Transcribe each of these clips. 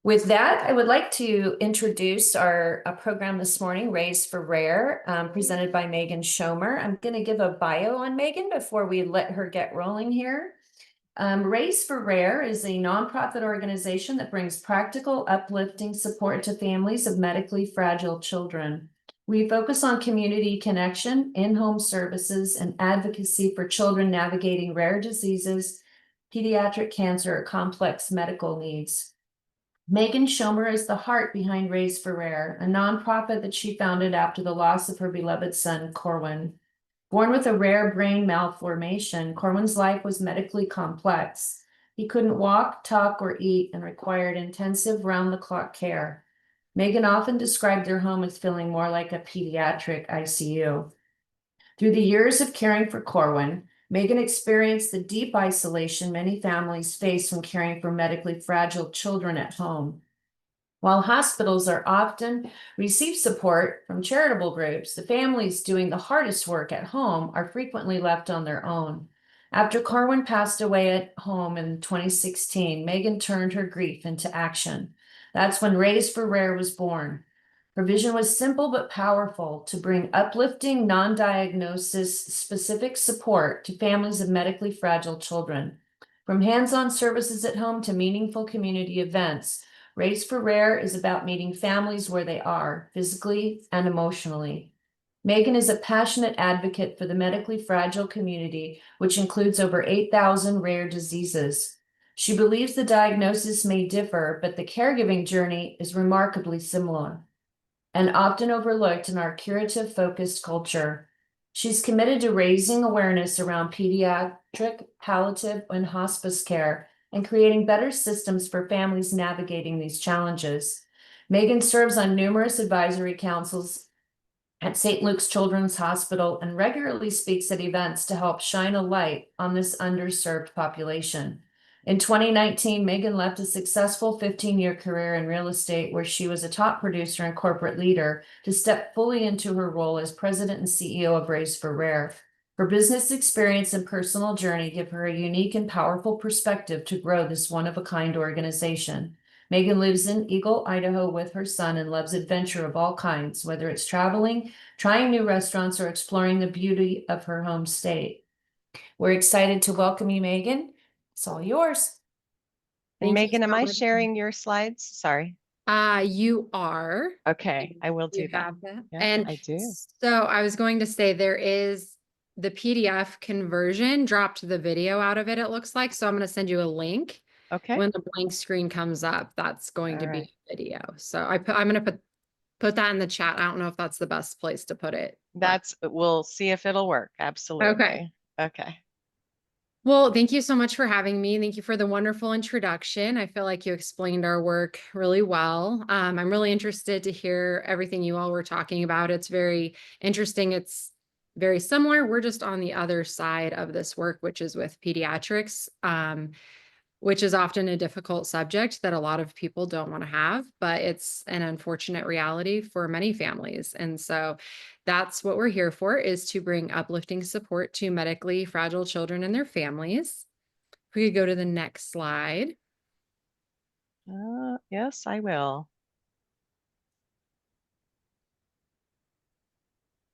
With that, I would like to introduce our program this morning, Raised for Rare, presented by Megan Schomer. I'm going to give a bio on Megan before we let her get rolling here. Raised for Rare is a nonprofit organization that brings practical, uplifting support to families of medically fragile children. We focus on community connection, in-home services, and advocacy for children navigating rare diseases, pediatric cancer, or complex medical needs. Megan Schomer is the heart behind Raise for Rare, a nonprofit that she founded after the loss of her beloved son, Corwin. Born with a rare brain malformation, Corwin's life was medically complex. He couldn't walk, talk, or eat and required intensive round-the-clock care. Megan often described their home as feeling more like a pediatric ICU. Through the years of caring for Corwin, Megan experienced the deep isolation many families face when caring for medically fragile children at home. While hospitals are often receive support from charitable groups, the families doing the hardest work at home are frequently left on their own. After Corwin passed away at home in 2016, Megan turned her grief into action. That's when Raise for Rare was born. Her vision was simple but powerful to bring uplifting, non-diagnosis specific support to families of medically fragile children. From hands-on services at home to meaningful community events, Raise for Rare is about meeting families where they are, physically and emotionally. Megan is a passionate advocate for the medically fragile community, which includes over 8,000 rare diseases. She believes the diagnosis may differ, but the caregiving journey is remarkably similar and often overlooked in our curative-focused culture. She's committed to raising awareness around pediatric, palliative, and hospice care and creating better systems for families navigating these challenges. Megan serves on numerous advisory councils at St. Luke's Children's Hospital and regularly speaks at events to help shine a light on this underserved population. In 2019, Megan left a successful 15-year career in real estate where she was a top producer and corporate leader to step fully into her role as president and CEO of Raise for Rare. Her business experience and personal journey give her a unique and powerful perspective to grow this one-of-a-kind organization. Megan lives in Eagle, Idaho with her son and loves adventure of all kinds, whether it's traveling, trying new restaurants, or exploring the beauty of her home state. We're excited to welcome you, Megan. It's all yours. And Thank you Megan, am so I much. sharing your slides? Sorry. You are. Okay, I will do You that. have that. Yeah, And I do. so I was going to say there is the PDF conversion dropped the video out of it, it looks like. So I'm going to send you a link. Okay. When the blank screen comes up, that's going All to right. be a video. So I'm going to put that in the chat. I don't know if that's the best place to put it. We'll see if it'll work. Okay. Absolutely. Okay. Well, thank you so much for having me. Thank you for the wonderful introduction. I feel like you explained our work really well. I'm really interested to hear everything you all were talking about. It's very interesting. It's very similar. We're just on the other side of this work, which is with pediatrics, which is often a difficult subject that a lot of people don't want to have, but it's an unfortunate reality for many families. And so that's what we're here for, is to bring uplifting support to medically fragile children and their families. If we could go to the next slide. Yes, I will.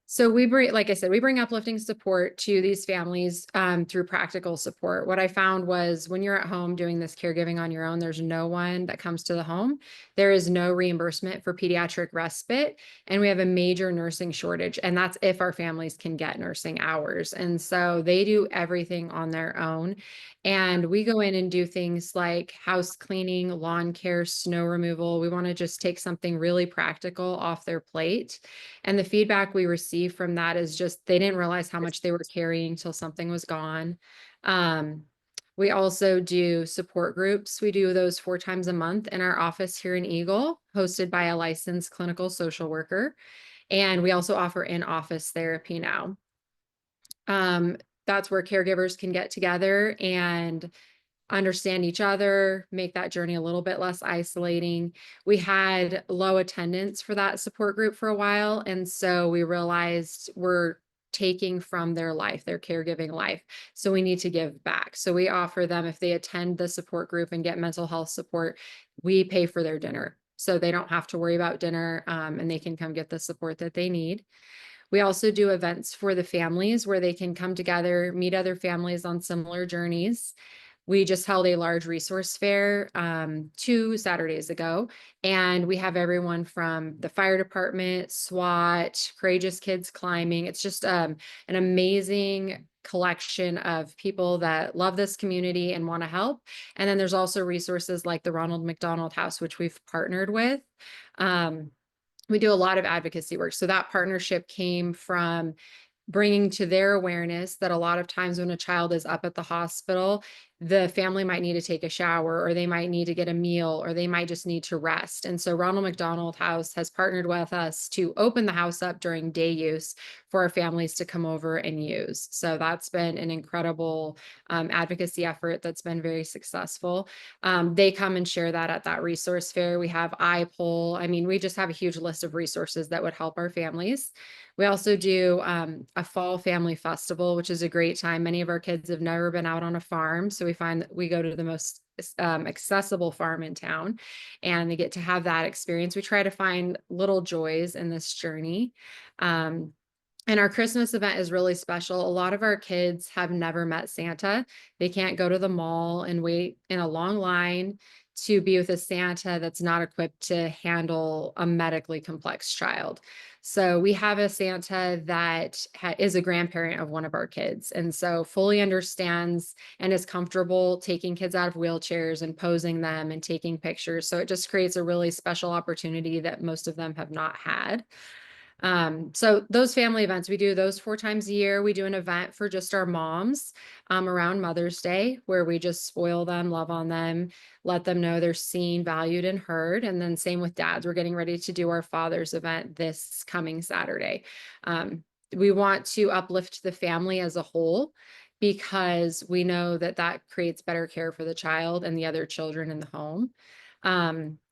So we bring, like I said, we bring uplifting support to these families through practical support. What I found was when you're at home doing this caregiving on your own, there's no one that comes to the home. There is no reimbursement for pediatric respite, and we have a major nursing shortage. And that's if our families can get nursing hours. And so they do everything on their own. And we go in and do things like house cleaning, lawn care, snow removal. We want to just take something really practical off their plate. And the feedback we receive from that is just they didn't realize how much they were carrying till something was gone. We also do support groups. We do those 4 times a month in our office here in Eagle, hosted by a licensed clinical social worker. And we also offer in-office therapy now. That's where caregivers can get together and understand each other, make that journey a little bit less isolating. We had low attendance for that support group for a while. And so we realized we're taking from their life, their caregiving life. So we need to give back. So we offer them, if they attend the support group and get mental health support, we pay for their dinner. So they don't have to worry about dinner, and they can come get the support that they need. We also do events for the families where they can come together, meet other families on similar journeys. We just held a large resource fair 2 Saturdays ago, and we have everyone from the fire department, SWAT, Courageous Kids Climbing. It's just an amazing collection of people that love this community and want to help. And then there's also resources like the Ronald McDonald House, which we've partnered with. We do a lot of advocacy work. So that partnership came from bringing to their awareness that a lot of times when a child is up at the hospital, the family might need to take a shower, or they might need to get a meal, or they might just need to rest. And so Ronald McDonald House has partnered with us to open the house up during day use for our families to come over and use. So that's been an incredible advocacy effort that's been very successful. They come and share that at that resource fair. We have iPoll. I mean, we just have a huge list of resources that would help our families. We also do a fall family festival, which is a great time. Many of our kids have never been out on a farm, so we find that we go to the most accessible farm in town, and they get to have that experience. We try to find little joys in this journey. And our Christmas event is really special. A lot of our kids have never met Santa. They can't go to the mall and wait in a long line to be with a Santa that's not equipped to handle a medically complex child. So we have a Santa that is a grandparent of one of our kids, and so fully understands and is comfortable taking kids out of wheelchairs and posing them and taking pictures. So it just creates a really special opportunity that most of them have not had. So those family events, we do those 4 times a year. We do an event for just our moms around Mother's Day, where we just spoil them, love on them, let them know they're seen, valued, and heard. And then same with dads. We're getting ready to do our father's event this coming Saturday. We want to uplift the family as a whole, because we know that that creates better care for the child and the other children in the home.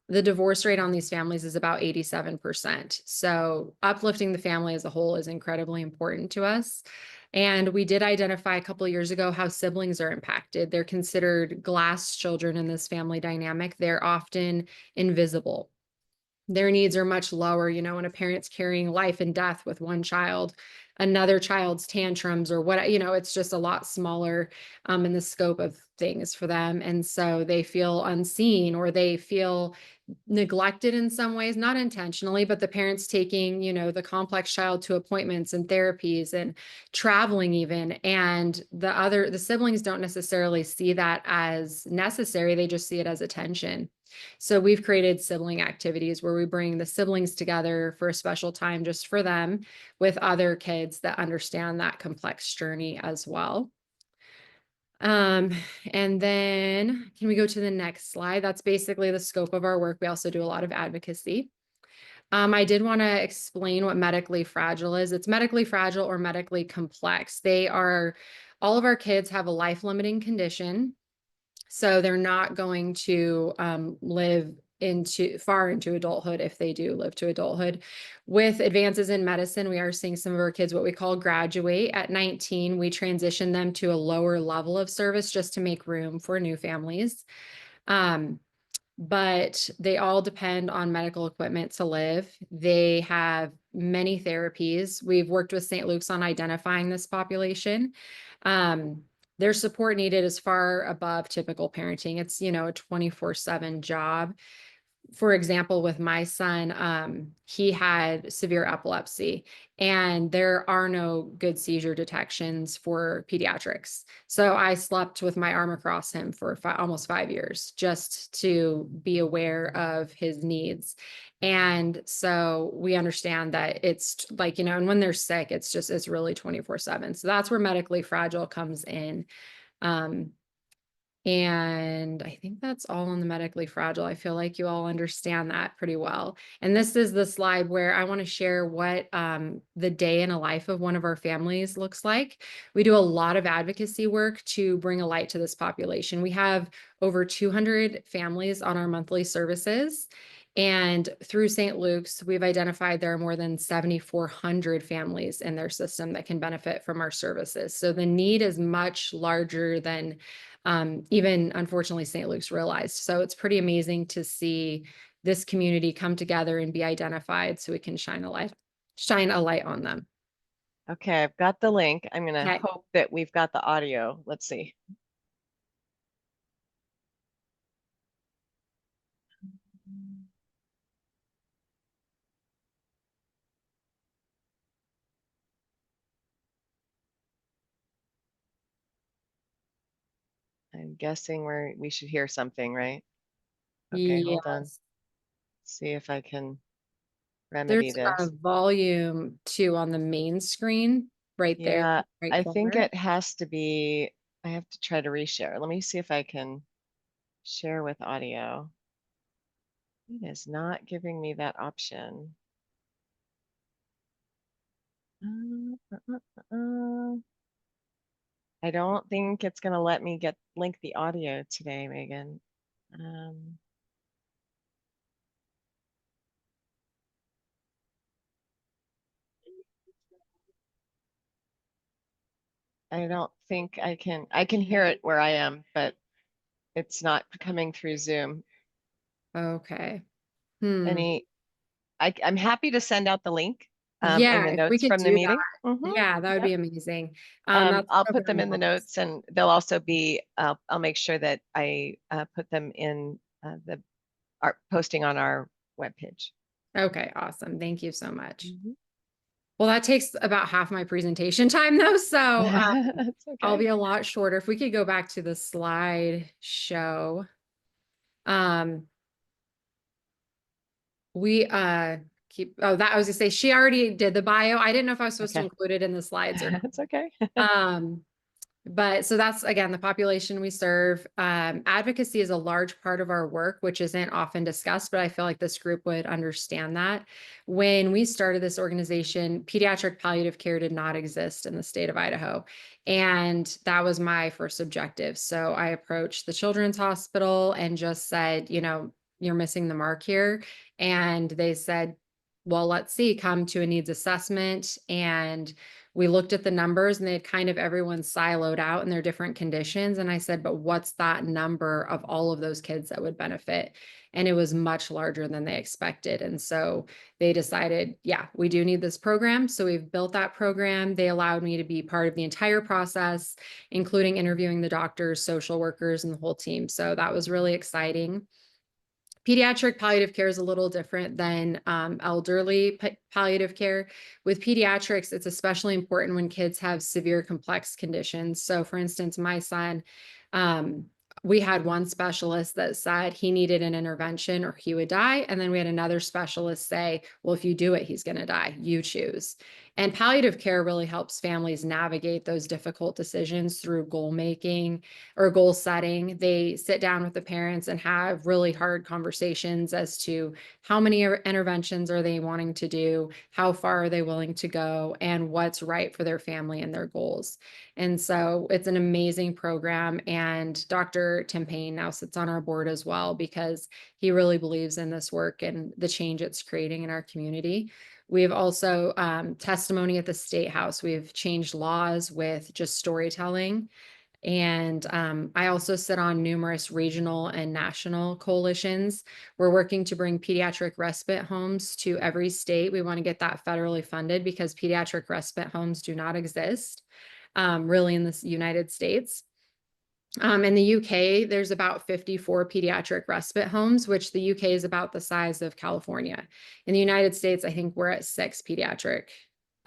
The divorce rate on these families is about 87%. So uplifting the family as a whole is incredibly important to us. And we did identify a couple of years ago how siblings are impacted. They're considered glass children in this family dynamic. They're often invisible. Their needs are much lower. You know, when a parent's carrying life and death with one child, another child's tantrums or what, you know, it's just a lot smaller in the scope of things for them. And so they feel unseen, or they feel neglected in some ways, not intentionally, but the parents taking, you know, the complex child to appointments and therapies and traveling even. And the siblings don't necessarily see that as necessary. They just see it as attention. So we've created sibling activities where we bring the siblings together for a special time just for them, with other kids that understand that complex journey as well. And then can we go to the next slide? That's basically the scope of our work. We also do a lot of advocacy. I did want to explain what medically fragile is. It's medically fragile or medically complex. All of our kids have a life-limiting condition. So they're not going to live far into adulthood if they do live to adulthood. With advances in medicine, we are seeing some of our kids what we call graduate. At 19, we transition them to a lower level of service just to make room for new families. But they all depend on medical equipment to live. They have many therapies. We've worked with St. Luke's on identifying this population. Their support needed is far above typical parenting. It's, you know, a 24/7 job. For example, with my son, he had severe epilepsy, and there are no good seizure detections for pediatrics. So I slept with my arm across him for almost 5 years just to be aware of his needs. And so we understand that it's like, you know, and when they're sick, it's really 24/7. So that's where medically fragile comes in. And I think that's all on the medically fragile. I feel like you all understand that pretty well. And this is the slide where I want to share what the day in a life of one of our families looks like. We do a lot of advocacy work to bring a light to this population. We have over 200 families on our monthly services. And through St. Luke's, we've identified there are more than 7,400 families in their system that can benefit from our services. So the need is much larger than even, unfortunately, St. Luke's realized. So it's pretty amazing to see this community come together and be identified so we can shine a light on them. Okay, I've got the link. I'm gonna Okay. hope that we've got the audio. Let's see. I'm guessing we should hear something, right? Okay, hold on. Yes. See if I can remedy There's a this. volume too on the main screen right there, Yeah, right I think corner. it has to be, I have to try to reshare. Let me see if I can share with audio. It is not giving me that option. I don't think it's gonna let me link the audio today, Megan. I don't think I can hear it where I am, but it's not coming through Zoom. Okay. I'm happy to send out the link in Yeah, the if we notes could from the do that, meeting. yeah, that would Yep. be amazing. That's I'll put them November in the 9th. notes, and they'll also be, I'll make sure that I put them in our posting on our webpage. Okay, awesome. Thank you so much. Mhm. Well, that takes about half my presentation time though, so That's I'll be okay. a lot shorter. If we could go back to the slide show. We that I was gonna say she already did the bio. I didn't know if I was supposed to Okay. include it in the slides or That's okay. um But so that's again the population we serve. Advocacy is a large part of our work, which isn't often discussed, but I feel like this group would understand that. When we started this organization, pediatric palliative care did not exist in the state of Idaho. And that was my first objective. So I approached the Children's Hospital and just said, you're missing the mark here. And they said, well, let's see, come to a needs assessment. And we looked at the numbers and they had kind of everyone siloed out in their different conditions. And I said, but what's that number of all of those kids that would benefit? And it was much larger than they expected. And so they decided, yeah, we do need this program. So we've built that program. They allowed me to be part of the entire process, including interviewing the doctors, social workers, and the whole team. So that was really exciting. Pediatric palliative care is a little different than elderly palliative care. With pediatrics, it's especially important when kids have severe complex conditions. So for instance, my son, we had one specialist that said he needed an intervention or he would die. And then we had another specialist say, well, if you do it, he's going to die. You choose. And palliative care really helps families navigate those difficult decisions through goal making or goal setting. They sit down with the parents and have really hard conversations as to how many interventions are they wanting to do, how far are they willing to go, and what's right for their family and their goals. And so it's an amazing program. And Dr. Tim Payne now sits on our board as well because he really believes in this work and the change it's creating in our community. We have also testimony at the State House. We've changed laws with just storytelling. And I also sit on numerous regional and national coalitions. We're working to bring pediatric respite homes to every state. We want to get that federally funded because pediatric respite homes do not exist really in the United States. In the UK, there's about 54 pediatric respite homes, which the UK is about the size of California. In the United States, I think we're at 6 pediatric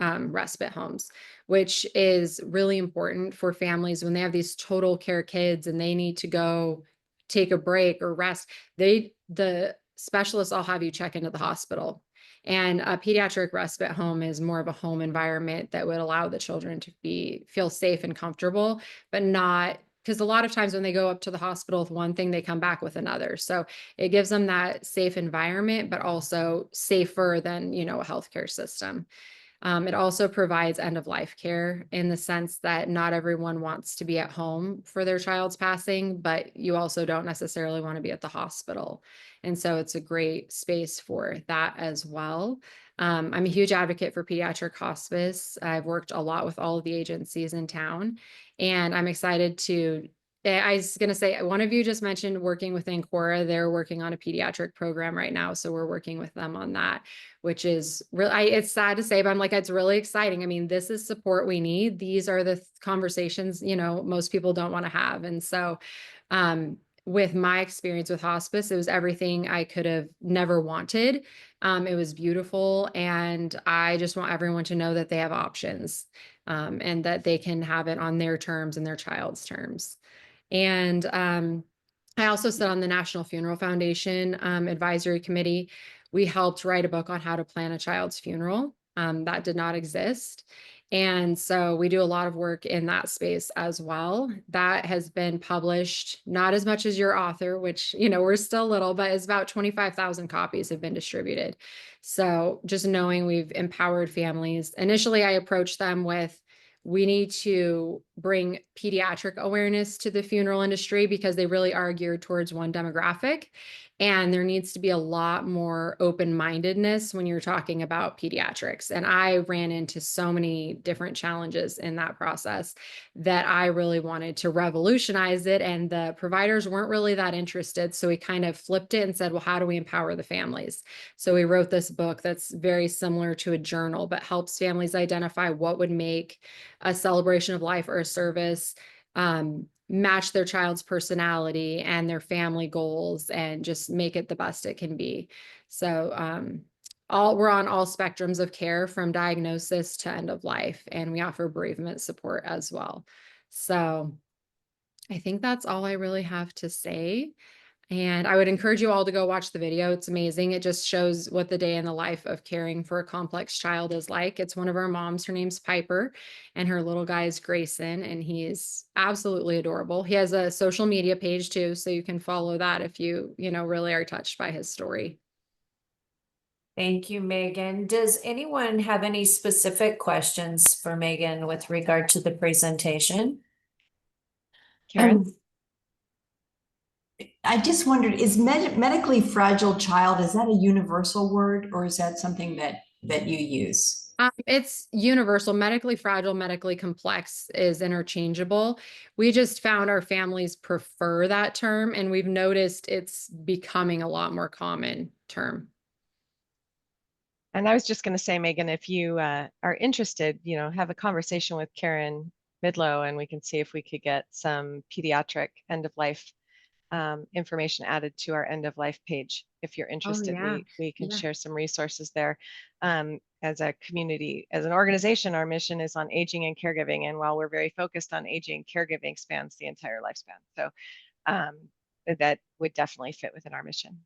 respite homes, which is really important for families when they have these total care kids and they need to go take a break or rest. The specialists all have you check into the hospital. And a pediatric respite home is more of a home environment that would allow the children to feel safe and comfortable, but not because a lot of times when they go up to the hospital with one thing, they come back with another. So it gives them that safe environment, but also safer than, a healthcare system. It also provides end-of-life care in the sense that not everyone wants to be at home for their child's passing, but you also don't necessarily want to be at the hospital. And so it's a great space for that as well. I'm a huge advocate for pediatric hospice. I've worked a lot with all of the agencies in town, and I'm excited to I was going to say, one of you just mentioned working with Ancora. They're working on a pediatric program right now. So we're working with them on that, which is really, it's sad to say, but I'm like, it's really exciting. I mean, this is support we need. These are the conversations, most people don't want to have. And so, with my experience with hospice, it was everything I could have never wanted. It was beautiful. And I just want everyone to know that they have options, and that they can have it on their terms and their child's terms. And I also sit on the National Funeral Foundation Advisory Committee. We helped write a book on how to plan a child's funeral. That did not exist. And so we do a lot of work in that space as well. That has been published, not as much as your author, which, we're still little, but it's about 25,000 copies have been distributed. So just knowing we've empowered families. Initially, I approached them with, we need to bring pediatric awareness to the funeral industry because they really are geared towards one demographic. And there needs to be a lot more open-mindedness when you're talking about pediatrics. And I ran into so many different challenges in that process that I really wanted to revolutionize it. And the providers weren't really that interested. So we kind of flipped it and said, well, how do we empower the families? So we wrote this book that's very similar to a journal, but helps families identify what would make a celebration of life or a service match their child's personality and their family goals, and just make it the best it can be. So we're on all spectrums of care from diagnosis to end of life, and we offer bereavement support as well. So I think that's all I really have to say. And I would encourage you all to go watch the video. It's amazing. It just shows what the day in the life of caring for a complex child is like. It's one of our moms. Her name's Piper, and her little guy is Grayson, and he's absolutely adorable. He has a social media page too, so you can follow that if you, really are touched by his story. Thank you, Megan. Does anyone have any specific questions for Megan with regard to the presentation? Karen? I just wondered, is medically fragile child, is that a universal word, or is that something that you use? It's universal. Medically fragile, medically complex is interchangeable. We just found our families prefer that term, and we've noticed it's becoming a lot more common term. And I was just going to say, Megan, if you are interested, have a conversation with Karen Midlow, and we can see if we could get some pediatric end of life information added to our end of life page. If you're interested, we can share some resources there. As a community, as an organization, our mission is on aging and caregiving. And while we're very focused on aging, caregiving spans the entire lifespan. So that would definitely fit within our mission.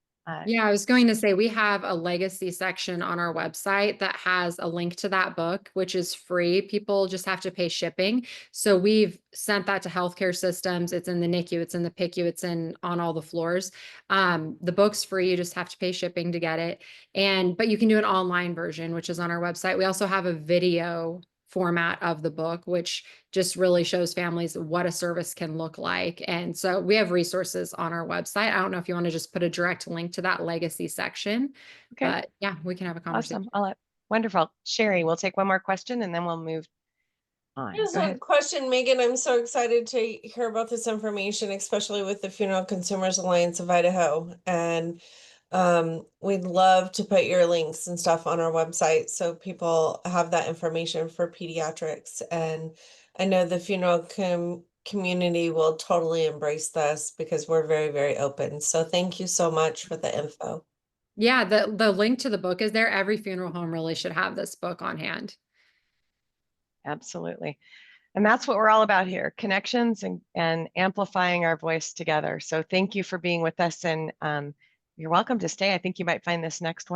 Yeah, I was going to say, we have a legacy section on our website that has a link to that book, which is free. People just have to pay shipping. So we've sent that to healthcare systems. It's in the NICU, it's in the PICU, it's on all the floors. The book's free. You just have to pay shipping to get it. But you can do an online version, which is on our website. We also have a video format of the book, which just really shows families what a service can look like. And so we have resources on our website. I don't know if you want to just put a direct link to that legacy section, but yeah, we can have a conversation. Awesome. Wonderful. Sherry, we'll take one more question and then we'll move on. Just one question, Megan. I'm so excited to hear about this information, especially with the Funeral Consumers Alliance of Idaho. And we'd love to put your links and stuff on our website so people have that information for pediatrics. And I know the funeral community will totally embrace this because we're very, very open. So thank you so much for the info. Yeah, the link to the book is there. Every funeral home really should have this book on hand. Absolutely. And that's what we're all about here, connections and amplifying our voice together. So thank you for being with us, and you're welcome to stay. I think you might find this next one